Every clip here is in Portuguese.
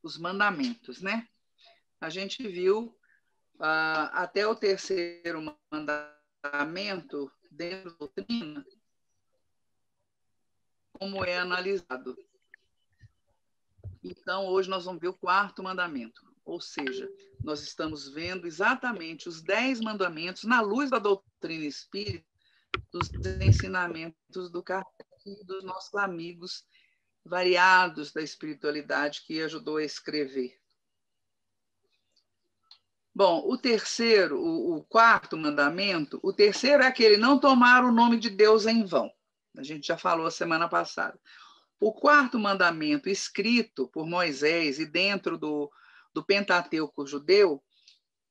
os mandamentos, né? A gente viu até o terceiro mandamento dentro da doutrina, como é analisado. Então, hoje nós vamos ver o quarto mandamento, ou seja, nós estamos vendo exatamente os 10 mandamentos na luz da doutrina espírita, dos ensinamentos do Kardec e dos nossos amigos variados da espiritualidade que ajudou a escrever. Bom, o quarto mandamento, o terceiro é aquele não tomar o nome de Deus em vão. A gente já falou a semana passada. O quarto mandamento, escrito por Moisés e dentro do Pentateuco judeu,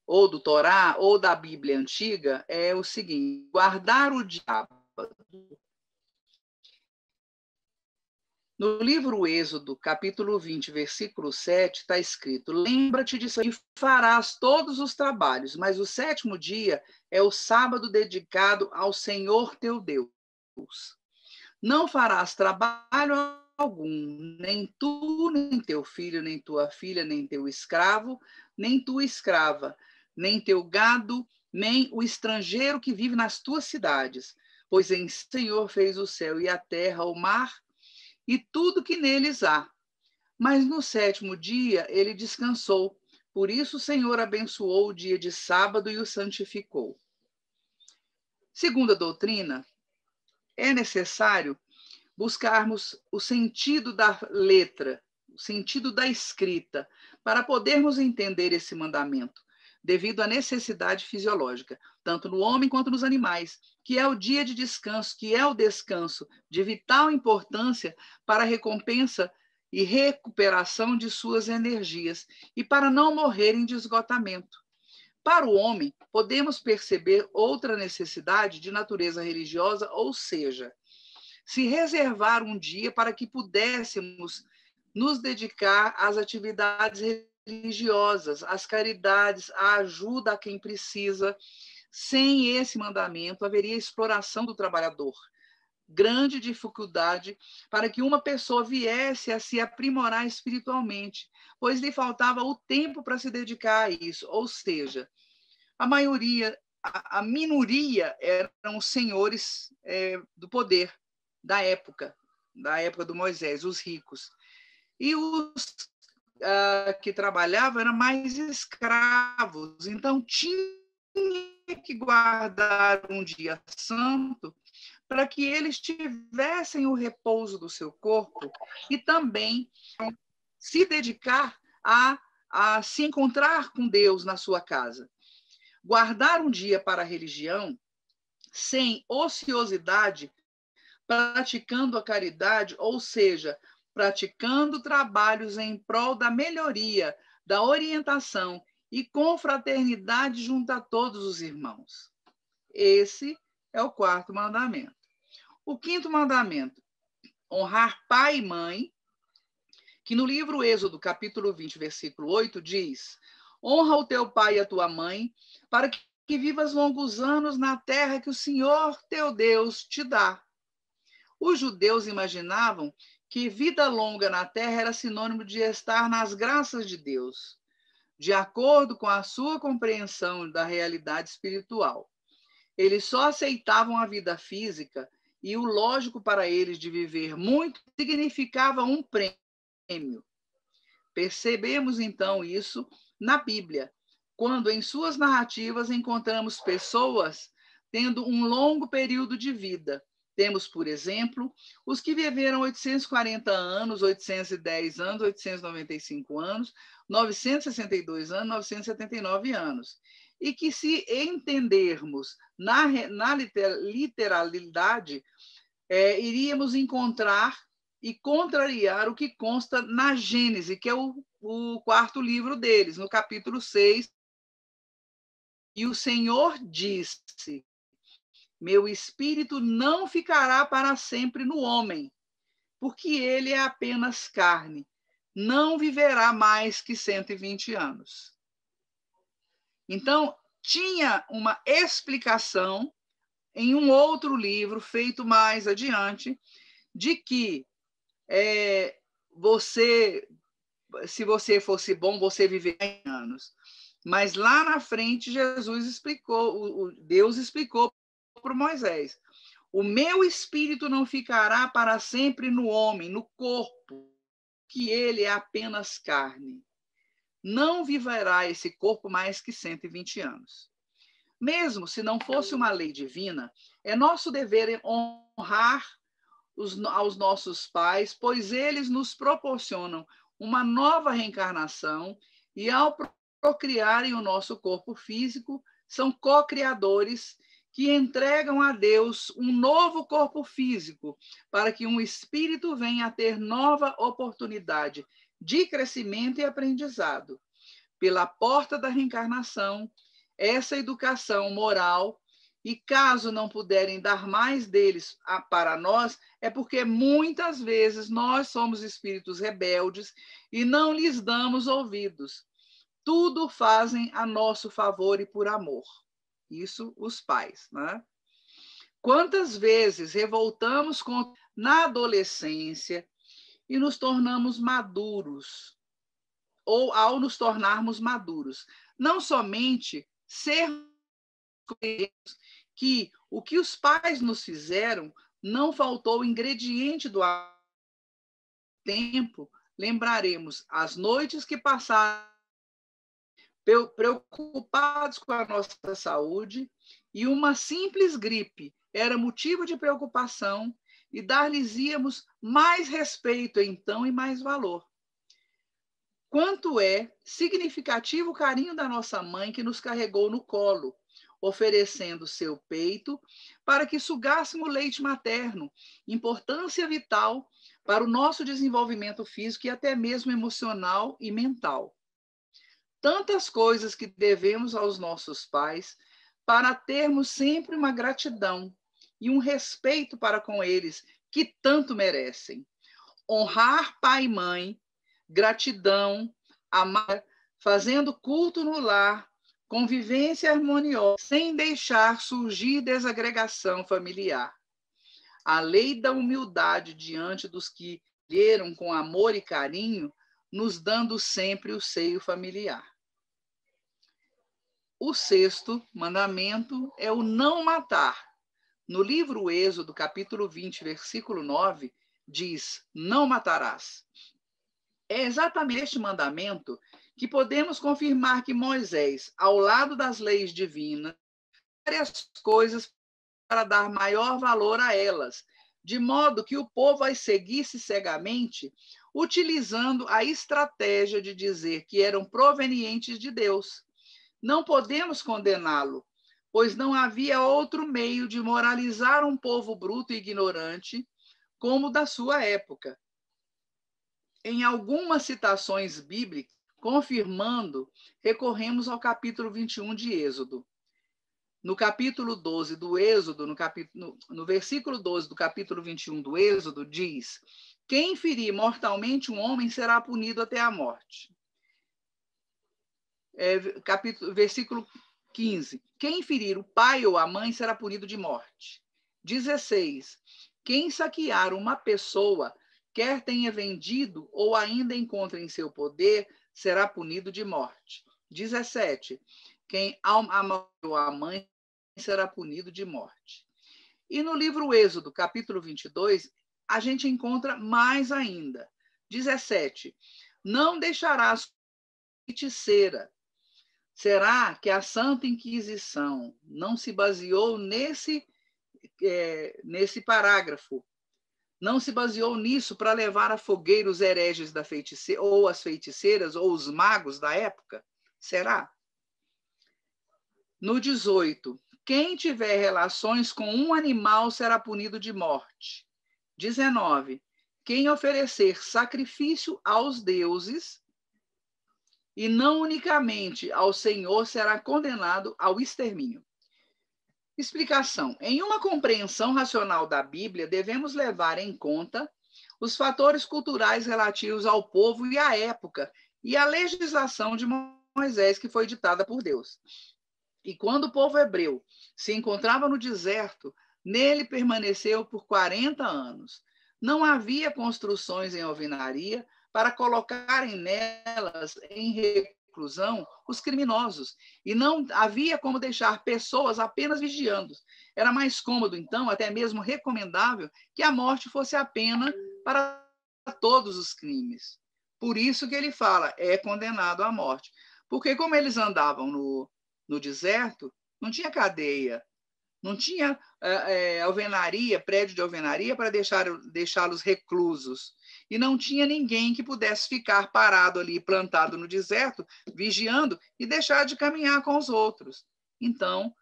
ou do Torá, ou da Bíblia antiga, é o seguinte: guardar o diabo. No livro Êxodo, capítulo 20, versículo 7, está escrito: lembra-te disso e farás todos os trabalhos, mas o sétimo dia é o sábado dedicado ao Senhor teu Deus. Não farás trabalho algum, nem tu, nem teu filho, nem tua filha, nem teu escravo, nem tua escrava, nem teu gado, nem o estrangeiro que vive nas tuas cidades, pois em Senhor fez o céu e a terra, o mar e tudo que neles há. Mas no sétimo dia ele descansou. Por isso o Senhor abençoou o dia de sábado e o santificou. Segundo a doutrina, é necessário buscarmos o sentido da letra, o sentido da escrita, para podermos entender esse mandamento, devido à necessidade fisiológica, tanto no homem quanto nos animais, que é o dia de descanso, que é o descanso de vital importância para a recompensa e recuperação de suas energias e para não morrerem de esgotamento. Para o homem, podemos perceber outra necessidade de natureza religiosa, ou seja, se reservar um dia para que pudéssemos nos dedicar às atividades religiosas, às caridades, à ajuda a quem precisa. Sem esse mandamento, haveria exploração do trabalhador, grande dificuldade para que uma pessoa viesse a se aprimorar espiritualmente, pois lhe faltava o tempo para se dedicar a isso. Ou seja, a minoria eram os senhores do poder da época do Moisés, os ricos. E os que trabalhavam eram mais escravos, então tinha que guardar um dia santo para que eles tivessem o repouso do seu corpo e também se dedicar a se encontrar com Deus na sua casa. Guardar um dia para a religião, sem ociosidade, praticando a caridade, ou seja, praticando trabalhos em prol da melhoria, da orientação e confraternidade junto a todos os irmãos. Esse é o quarto mandamento. O quinto mandamento, honrar pai e mãe, que no livro Êxodo, capítulo 20, versículo 8, diz: honra o teu pai e a tua mãe, para que vivas longos anos na terra que o Senhor teu Deus te dá. Os judeus imaginavam que vida longa na terra era sinônimo de estar nas graças de Deus, de acordo com a sua compreensão da realidade espiritual. Eles só aceitavam a vida física e o lógico para eles de viver muito significava um prêmio. Percebemos então isso na Bíblia, quando em suas narrativas encontramos pessoas tendo um longo período de vida. Temos, por exemplo, os que viveram 840 anos, 810 anos, 895 anos, 962 anos, 979 anos. E que, se entendermos na literalidade, iríamos encontrar e contrariar o que consta na Gênese, que é o quarto livro deles, no capítulo 6. E o Senhor disse: meu espírito não ficará para sempre no homem, porque ele é apenas carne, não viverá mais que 120 anos. Então, tinha uma explicação em um outro livro, feito mais adiante, de que você se você fosse bom, você viveria 100 anos. Mas lá na frente, Deus explicou para Moisés: o meu espírito não ficará para sempre no homem, no corpo, que ele é apenas carne. Não viverá esse corpo mais que 120 anos. Mesmo se não fosse uma lei divina, é nosso dever honrar aos nossos pais, pois eles nos proporcionam uma nova reencarnação e, ao procriarem o nosso corpo físico, são co-criadores que entregam a Deus um novo corpo físico para que um espírito venha a ter nova oportunidade de crescimento e aprendizado. Pela porta da reencarnação, essa educação moral, e caso não puderem dar mais deles para nós, é porque muitas vezes nós somos espíritos rebeldes e não lhes damos ouvidos. Tudo fazem a nosso favor e por amor. Isso os pais, né? Quantas vezes revoltamos na adolescência e nos tornamos maduros, ou ao nos tornarmos maduros, não somente ser que o que os pais nos fizeram não faltou o ingrediente do tempo, lembraremos as noites que passaram preocupados com a nossa saúde, e uma simples gripe era motivo de preocupação, e dar-lhes-íamos mais respeito então e mais valor. Quanto é significativo o carinho da nossa mãe, que nos carregou no colo, oferecendo seu peito para que sugássemos leite materno, importância vital para o nosso desenvolvimento físico e até mesmo emocional e mental. Tantas coisas que devemos aos nossos pais para termos sempre uma gratidão e um respeito para com eles, que tanto merecem. Honrar pai e mãe, gratidão, amar, fazendo culto no lar, convivência harmoniosa, sem deixar surgir desagregação familiar. A lei da humildade diante dos que vieram com amor e carinho, nos dando sempre o seio familiar. O 6º mandamento é o não matar. No livro Êxodo, capítulo 20, versículo 9, diz: não matarás. É exatamente este mandamento que podemos confirmar que Moisés, ao lado das leis divinas, várias coisas para dar maior valor a elas, de modo que o povo as seguisse cegamente, utilizando a estratégia de dizer que eram provenientes de Deus. Não podemos condená-lo, pois não havia outro meio de moralizar um povo bruto e ignorante como o da sua época. Em algumas citações bíblicas, confirmando, recorremos ao capítulo 21 de Êxodo. No capítulo 12 do Êxodo, no versículo 12 do capítulo 21 do Êxodo, diz: quem ferir mortalmente um homem será punido até a morte. Versículo 15: quem ferir o pai ou a mãe será punido de morte. 16: quem saquear uma pessoa, quer tenha vendido ou ainda encontre em seu poder, será punido de morte. 17: quem ama a mãe será punido de morte. E no livro Êxodo, capítulo 22, a gente encontra mais ainda. 17: não deixarás feiticeira. Será que a Santa Inquisição não se baseou nesse parágrafo? Não se baseou nisso para levar a fogueira os hereges da feiticeira, ou as feiticeiras, ou os magos da época? Será? No 18: quem tiver relações com um animal será punido de morte. 19: quem oferecer sacrifício aos deuses e não unicamente ao Senhor será condenado ao extermínio. Explicação. Em uma compreensão racional da Bíblia, devemos levar em conta os fatores culturais relativos ao povo e à época e à legislação de Moisés, que foi ditada por Deus. E quando o povo hebreu se encontrava no deserto, nele permaneceu por 40 anos. Não havia construções em alvenaria, para colocarem nelas em reclusão os criminosos, e não havia como deixar pessoas apenas vigiando. Era mais cômodo, então, até mesmo recomendável, que a morte fosse a pena para todos os crimes. Por isso que ele fala, é condenado à morte. Porque como eles andavam no deserto, não tinha cadeia, não tinha alvenaria, prédio de alvenaria para deixá-los reclusos. E não tinha ninguém que pudesse ficar parado ali, plantado no deserto, vigiando e deixar de caminhar com os outros. Então,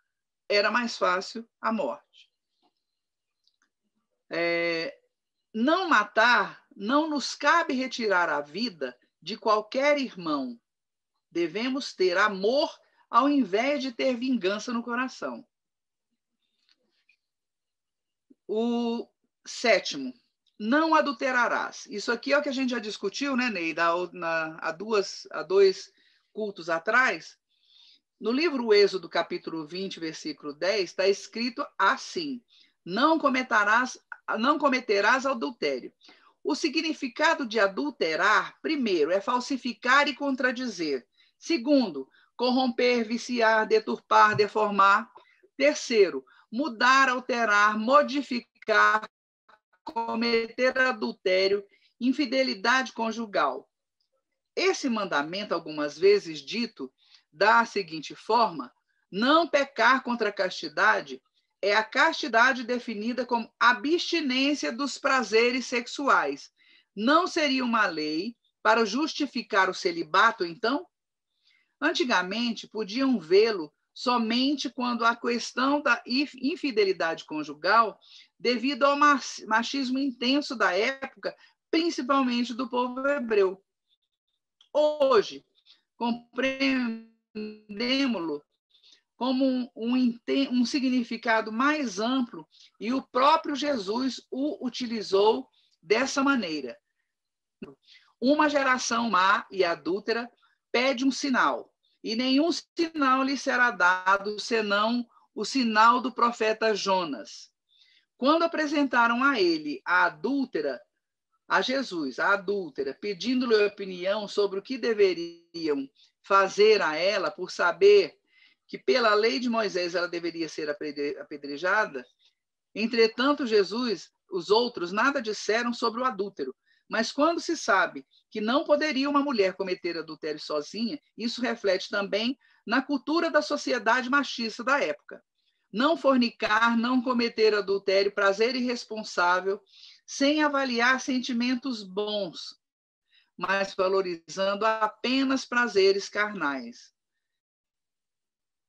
era mais fácil a morte. Não matar, não nos cabe retirar a vida de qualquer irmão. Devemos ter amor ao invés de ter vingança no coração. O 7º, não adulterarás. Isso aqui é o que a gente já discutiu, né, Ney, há dois cultos atrás. No livro Êxodo, capítulo 20, versículo 10, está escrito assim: não cometerás adultério. O significado de adulterar, primeiro, é falsificar e contradizer. Segundo, corromper, viciar, deturpar, deformar. Terceiro, mudar, alterar, modificar, cometer adultério, infidelidade conjugal. Esse mandamento, algumas vezes dito da seguinte forma: não pecar contra a castidade é a castidade definida como abstinência dos prazeres sexuais. Não seria uma lei para justificar o celibato, então? Antigamente, podiam vê-lo somente quando a questão da infidelidade conjugal, devido ao machismo intenso da época, principalmente do povo hebreu. Hoje, compreendemos-lo como um significado mais amplo, e o próprio Jesus o utilizou dessa maneira. Uma geração má e adúltera pede um sinal, e nenhum sinal lhe será dado, senão o sinal do profeta Jonas. Quando apresentaram a ele a Jesus, a adúltera, pedindo-lhe opinião sobre o que deveriam fazer a ela, por saber que pela lei de Moisés ela deveria ser apedrejada, entretanto os outros nada disseram sobre o adúltero. Mas quando se sabe que não poderia uma mulher cometer adultério sozinha, isso reflete também na cultura da sociedade machista da época. Não fornicar, não cometer adultério, prazer irresponsável, sem avaliar sentimentos bons, mas valorizando apenas prazeres carnais.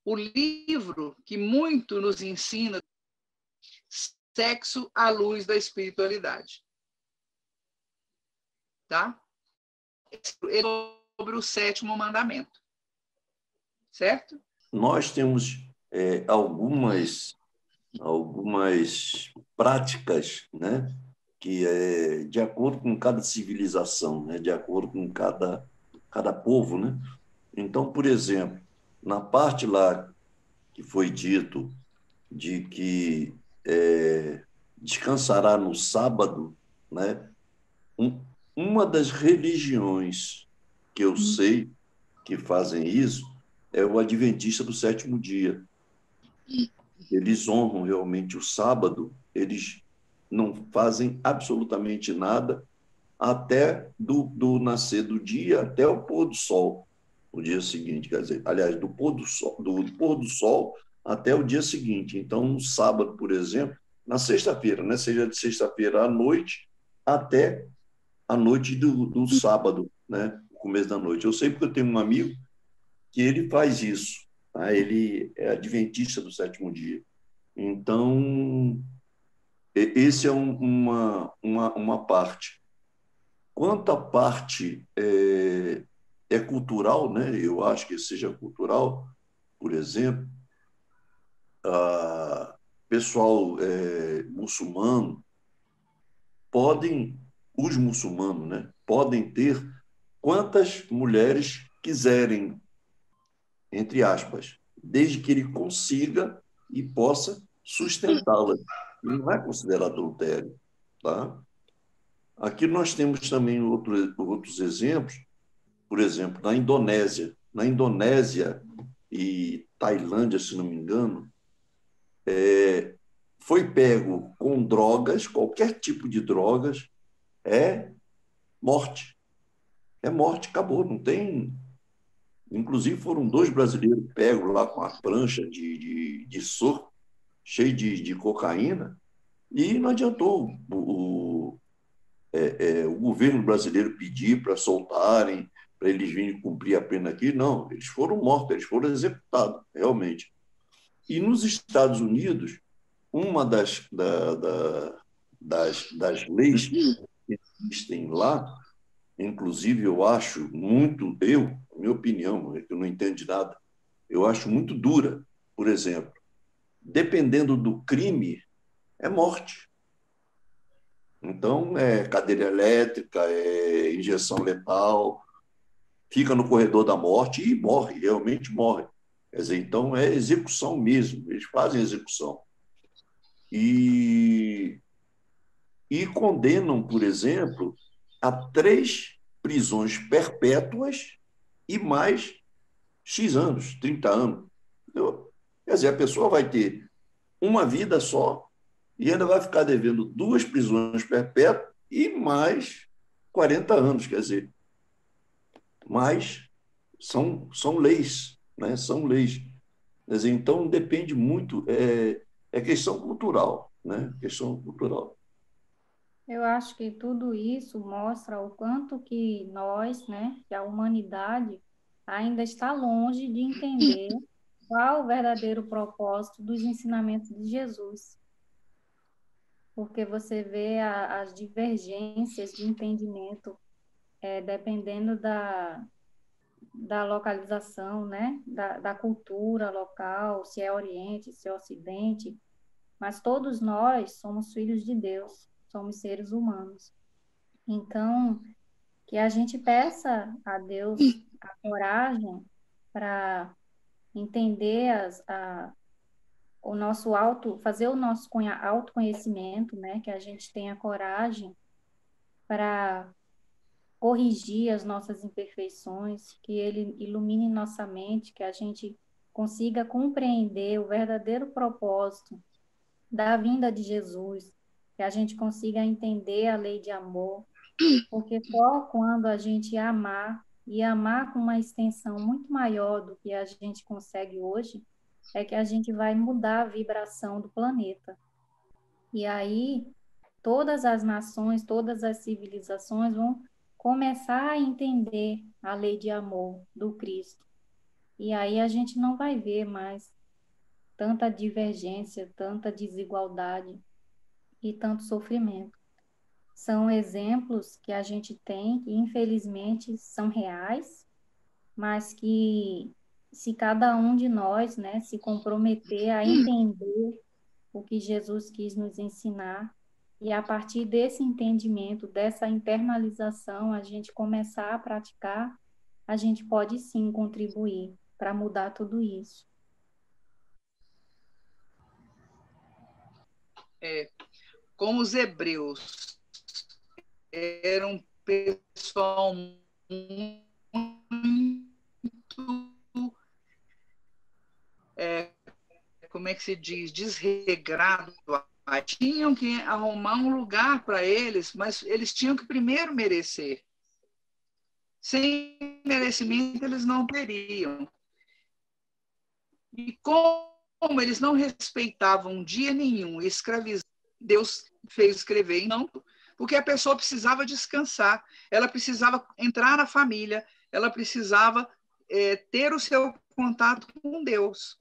O livro que muito nos ensina, Sexo à Luz da Espiritualidade. Tá? Sobre o 7º mandamento. Certo? Nós temos algumas práticas, né, que é de acordo com cada civilização, né, de acordo com cada povo, né? Então, por exemplo, na parte lá que foi dito de que descansará no sábado, né? Uma das religiões que eu sei que fazem isso é o Adventista do Sétimo Dia. Eles honram realmente o sábado, eles não fazem absolutamente nada até do nascer do dia até o pôr do sol, o dia seguinte, quer dizer, aliás, do pôr do sol até o dia seguinte. Então, no sábado, por exemplo, na sexta-feira, né, seja de sexta-feira à noite até a noite do sábado, né, o começo da noite. Eu sei porque eu tenho um amigo que ele faz isso, tá? Ele é adventista do sétimo dia. Então, esse é uma parte. Quanto à parte cultural, né? Eu acho que seja cultural, por exemplo, pessoal muçulmano os muçulmanos, né? Podem ter quantas mulheres quiserem, entre aspas, desde que ele consiga e possa sustentá-la. Ele não é considerado adultério, tá? Aqui nós temos também outros exemplos, por exemplo, na Indonésia. Na Indonésia e Tailândia, se não me engano, foi pego com drogas, qualquer tipo de drogas, é morte. É morte, acabou, não tem. Inclusive, foram dois brasileiros pegos lá com a prancha de surf, cheio de cocaína, e não adiantou o governo brasileiro pedir para soltarem, para eles virem cumprir a pena aqui. Não, eles foram mortos, eles foram executados, realmente. E nos Estados Unidos, uma das leis que existem lá, inclusive eu acho muito, minha opinião, é que eu não entendo de nada, eu acho muito dura. Por exemplo, dependendo do crime, é morte. Então, é cadeira elétrica, é injeção letal, fica no corredor da morte e morre, realmente morre. Quer dizer, então é execução mesmo, eles fazem execução. E, e condenam, por exemplo, a 3 prisões perpétuas e mais X anos, 30 anos. Entendeu? Quer dizer, a pessoa vai ter uma vida só e ainda vai ficar devendo 2 prisões perpétuas e mais 40 anos. Quer dizer, mas são leis, né? São leis. Quer dizer, então depende muito, é questão cultural, né? Questão cultural. Eu acho que tudo isso mostra o quanto que nós, né, que a humanidade ainda está longe de entender qual o verdadeiro propósito dos ensinamentos de Jesus, porque você vê as divergências de entendimento, dependendo da localização, né, da cultura local, se é Oriente, se é Ocidente, mas todos nós somos filhos de Deus, somos seres humanos. Então, que a gente peça a Deus a coragem para entender o nosso fazer o nosso autoconhecimento, né? Que a gente tenha coragem para corrigir as nossas imperfeições, que Ele ilumine nossa mente, que a gente consiga compreender o verdadeiro propósito da vinda de Jesus, que a gente consiga entender a lei de amor, porque só quando a gente amar, e amar com uma extensão muito maior do que a gente consegue hoje, é que a gente vai mudar a vibração do planeta. E aí, todas as nações, todas as civilizações vão começar a entender a lei de amor do Cristo. E aí a gente não vai ver mais tanta divergência, tanta desigualdade e tanto sofrimento. São exemplos que a gente tem que, infelizmente, são reais, mas que, se cada um de nós, né, se comprometer a entender o que Jesus quis nos ensinar, e a partir desse entendimento, dessa internalização, a gente começar a praticar, a gente pode sim contribuir para mudar tudo isso. Como os hebreus eram um pessoal muito, como é que se diz, desregrado, tinham que arrumar um lugar para eles, mas eles tinham que primeiro merecer. Sem merecimento, eles não teriam. E como eles não respeitavam dia nenhum, escravizavam, Deus fez escrever em não, porque a pessoa precisava descansar, ela precisava entrar na família, ela precisava ter o seu contato com Deus.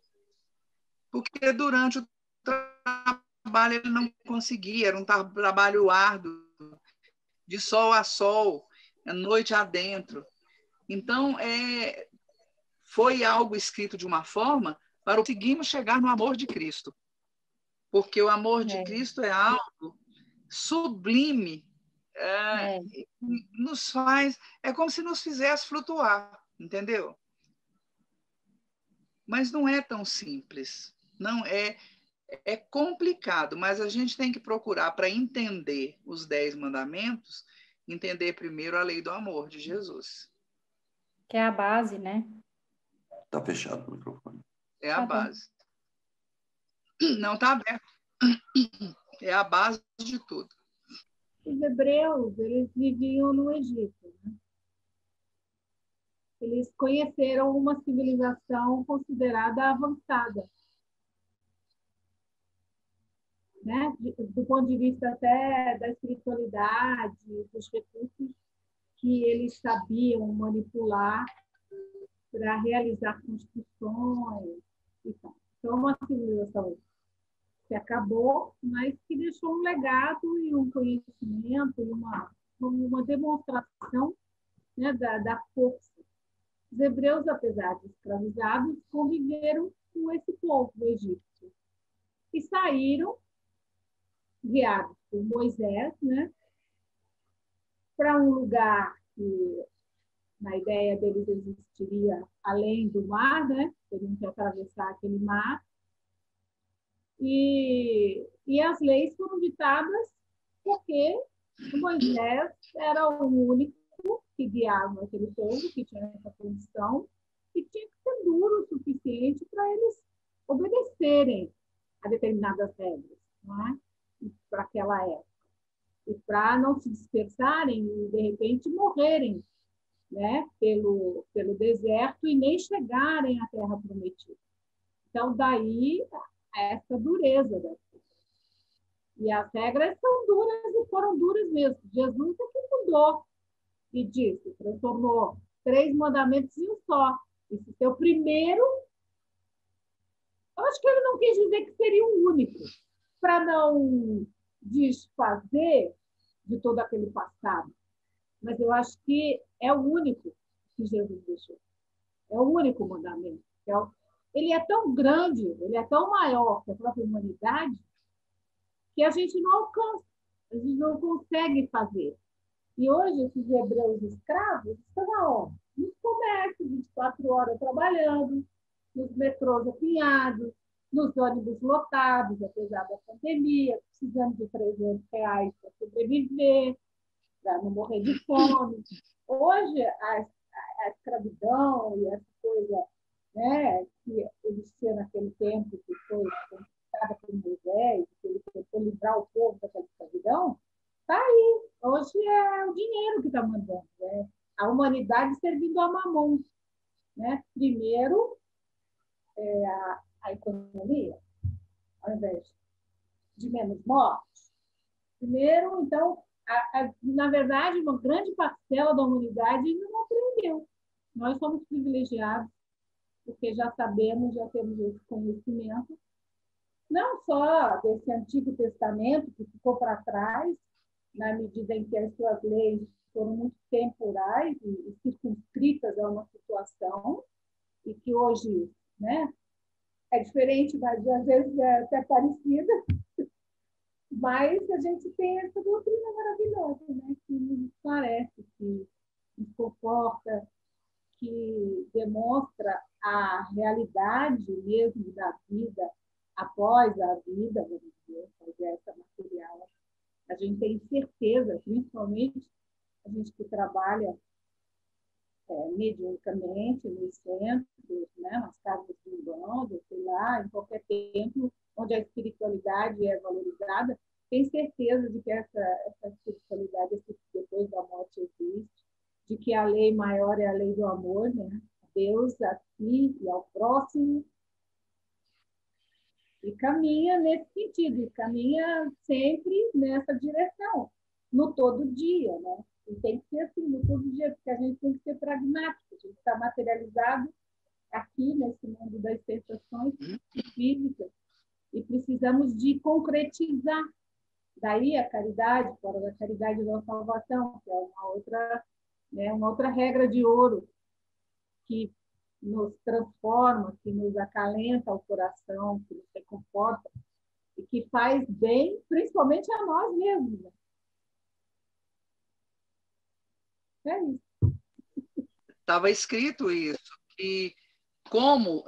Porque durante o trabalho ele não conseguia, era um trabalho árduo, de sol a sol, noite adentro. Então, foi algo escrito de uma forma para conseguirmos chegar no amor de Cristo. Porque o amor de Cristo é algo sublime, nos faz, é como se nos fizesse flutuar, entendeu? Mas não é tão simples. Não é. É complicado, mas a gente tem que procurar, para entender os 10 mandamentos, entender primeiro a lei do amor de Jesus. Que é a base, né? Está fechado o microfone. É a Tá bom. base. Não está aberto. É a base de tudo. Os hebreus, eles viviam no Egito, né? Eles conheceram uma civilização considerada avançada, né? Do ponto de vista até da espiritualidade, dos recursos que eles sabiam manipular para realizar construções e tal. Então, uma civilização que acabou, mas que deixou um legado e um conhecimento e uma demonstração, né, da força. Os hebreus, apesar de escravizados, conviveram com esse povo do Egito e saíram, guiados por Moisés, né, para um lugar que, na ideia deles, existiria além do mar, né, teriam que atravessar aquele mar, e as leis foram ditadas porque Moisés era o único que guiava aquele povo, que tinha essa condição, e tinha que ser duro o suficiente para eles obedecerem a determinadas regras, não é? Para aquela época. E para não se dispersarem e, de repente, morrerem, né, pelo deserto e nem chegarem à Terra Prometida. Então, daí, essa dureza das coisas. E as regras são duras e foram duras mesmo. Jesus é que mudou e disse, transformou 3 mandamentos em um só. Esse seu primeiro, eu acho que ele não quis dizer que seria o único, para não desfazer de todo aquele passado. Mas eu acho que é o único que Jesus deixou. É o único mandamento. Ele é tão grande, ele é tão maior que a própria humanidade, que a gente não alcança, a gente não consegue fazer. E hoje, esses hebreus escravos estão aonde? Nos comércios, 24 horas trabalhando, nos metrôs apinhados, nos ônibus lotados, apesar da pandemia, precisando de R$ 300 para sobreviver, para não morrer de fome. Hoje, a escravidão e essa coisa, né, que existia naquele tempo, que foi conquistada por Moisés, que ele tentou livrar o povo daquela escravidão, está aí. Hoje é o dinheiro que está mandando, né? A humanidade servindo a mamão, né? Primeiro, a economia, ao invés de menos mortes. Primeiro, então, na verdade, uma grande parcela da humanidade ainda não aprendeu. Nós somos privilegiados, porque já sabemos, já temos esse conhecimento, não só desse Antigo Testamento, que ficou para trás, na medida em que as suas leis foram muito temporais e circunscritas a uma situação, e que hoje, né, é diferente, mas às vezes é até parecida, mas a gente tem essa doutrina maravilhosa, né, que nos esclarece, que nos conforta, que demonstra a realidade mesmo da vida após a vida, vamos dizer, essa material. A gente tem certeza, principalmente a gente que trabalha mediunicamente nos centros, né, nas casas de umbanda, sei lá, em qualquer templo onde a espiritualidade é valorizada, tem certeza de que essa espiritualidade depois da morte existe, de que a lei maior é a lei do amor, né? Deus a si e ao próximo, e caminha nesse sentido, e caminha sempre nessa direção, no todo dia, né? E tem que ser assim, no todo dia, porque a gente tem que ser pragmático, a gente está materializado aqui nesse mundo das sensações físicas, e precisamos de concretizar. Daí a caridade, fora da caridade da salvação, que é uma outra regra de ouro que nos transforma, que nos acalenta o coração, que nos reconforta e que faz bem, principalmente a nós mesmos. Né? É isso. Estava escrito isso, que como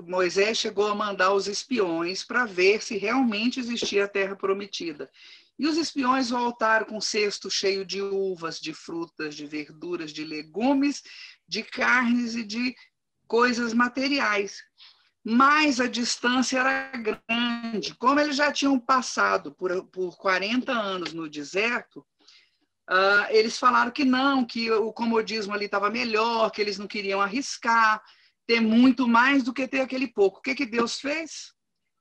Moisés chegou a mandar os espiões para ver se realmente existia a terra prometida. E os espiões voltaram com um cesto cheio de uvas, de frutas, de verduras, de legumes, de carnes e de coisas materiais. Mas a distância era grande. Como eles já tinham passado por 40 anos no deserto, eles falaram que não, que o comodismo ali estava melhor, que eles não queriam arriscar, ter muito mais do que ter aquele pouco. O que Deus fez?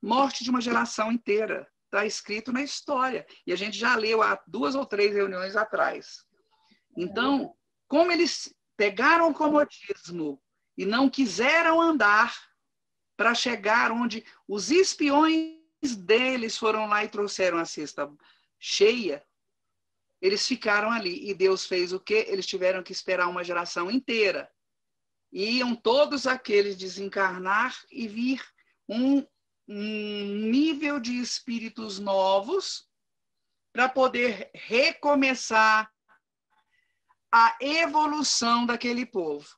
Morte de uma geração inteira. Está escrito na história. E a gente já leu há 2 ou 3 reuniões atrás. Então, como eles pegaram o comodismo e não quiseram andar para chegar onde os espiões deles foram lá e trouxeram a cesta cheia, eles ficaram ali. E Deus fez o quê? Eles tiveram que esperar uma geração inteira. E iam todos aqueles desencarnar e vir um nível de espíritos novos para poder recomeçar a evolução daquele povo.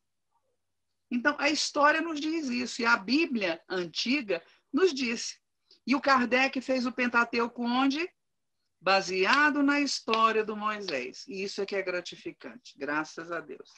Então, a história nos diz isso, e a Bíblia antiga nos disse. E o Kardec fez o Pentateuco onde? Baseado na história do Moisés. E isso é que é gratificante, graças a Deus.